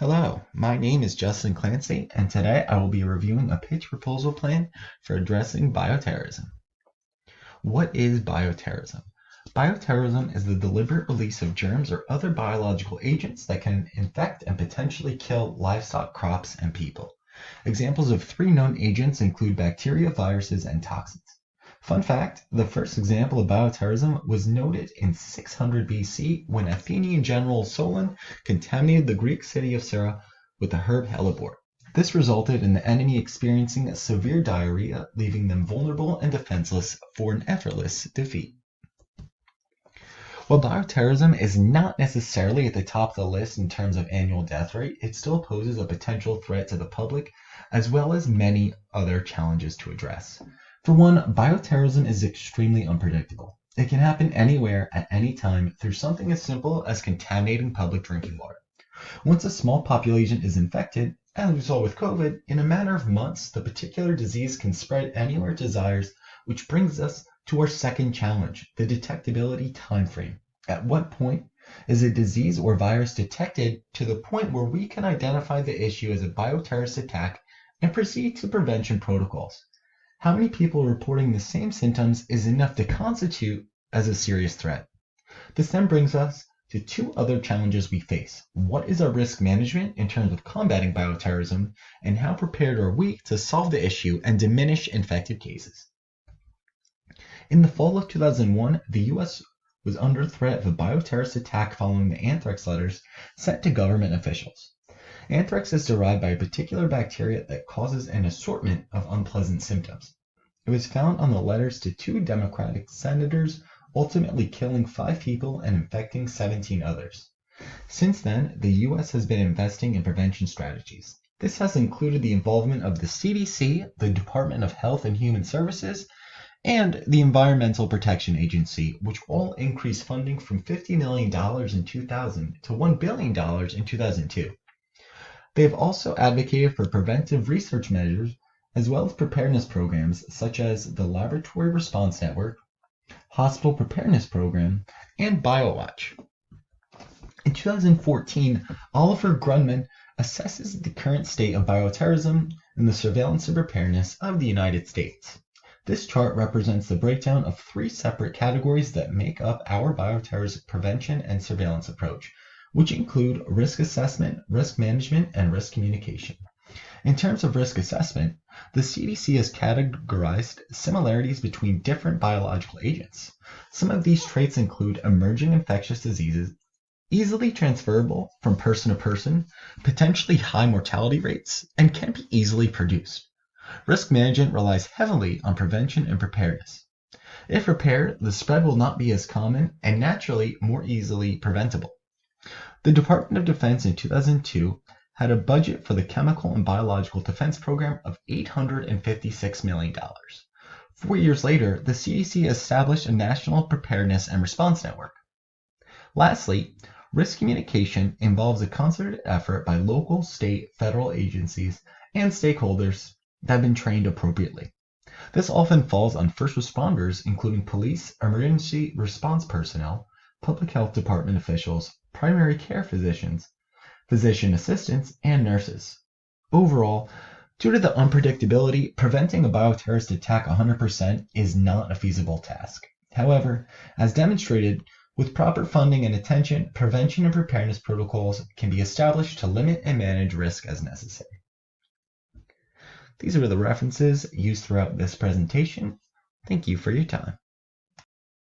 Hello, my name is Justin Clancy, and today I will be reviewing a pitch proposal plan for addressing bioterrorism. What is bioterrorism? Bioterrorism is the deliberate release of germs or other biological agents that can infect and potentially kill livestock, crops, and people. Examples of three known agents include bacteria, viruses, and toxins. Fun fact, the first example of bioterrorism was noted in 600 BC when Athenian general Solon contaminated the Greek city of Syra with the herb hellebore. This resulted in the enemy experiencing severe diarrhea, leaving them vulnerable and defenseless for an effortless defeat. While bioterrorism is not necessarily at the top of the list in terms of annual death rate, it still poses a potential threat to the public, as well as many other challenges to address. For one, bioterrorism is extremely unpredictable. It can happen anywhere at any time through something as simple as contaminating public drinking water. Once a small population is infected, as we saw with COVID, in a matter of months, the particular disease can spread anywhere it desires, which brings us to our second challenge, the detectability timeframe. At what point is a disease or virus detected to the point where we can identify the issue as a bioterrorist attack and proceed to prevention protocols? How many people reporting the same symptoms is enough to constitute as a serious threat? This then brings us to two other challenges we face. What is our risk management in terms of combating bioterrorism, and how prepared are we to solve the issue and diminish infected cases? In the fall of 2001, the US was under threat of a bioterrorist attack following the anthrax letters sent to government officials. Anthrax is derived by a particular bacteria that causes an assortment of unpleasant symptoms. It was found on the letters to two Democratic senators, ultimately killing 5 people and infecting 17 others. Since then, the US has been investing in prevention strategies. This has included the involvement of the CDC, the Department of Health and Human Services, and the Environmental Protection Agency, which all increased funding from $50 million in 2000 to $1 billion in 2002. They have also advocated for preventive research measures as well as preparedness programs such as the Laboratory Response Network, Hospital Preparedness Program, and BioWatch. In 2014, Oliver Grundmann assesses the current state of bioterrorism and the surveillance and preparedness of the United States. This chart represents the breakdown of 3 separate categories that make up our bioterrorism prevention and surveillance approach, which include risk assessment, risk management, and risk communication. In terms of risk assessment, the CDC has categorized similarities between different biological agents. Some of these traits include emerging infectious diseases, easily transferable from person to person, potentially high mortality rates, and can be easily produced. Risk management relies heavily on prevention and preparedness. If prepared, the spread will not be as common and naturally more easily preventable. The Department of Defense in 2002 had a budget for the Chemical and Biological Defense Program of $856 million. 4 years later, the CDC established a National Preparedness and Response Network. Lastly, risk communication involves a concerted effort by local, state, federal agencies, and stakeholders that have been trained appropriately. This often falls on first responders, including police, emergency response personnel, public health department officials, primary care physicians, physician assistants, and nurses. Overall, due to the unpredictability, preventing a bioterrorist attack 100% is not a feasible task. However, as demonstrated, with proper funding and attention, prevention and preparedness protocols can be established to limit and manage risk as necessary. These are the references used throughout this presentation. Thank you for your time.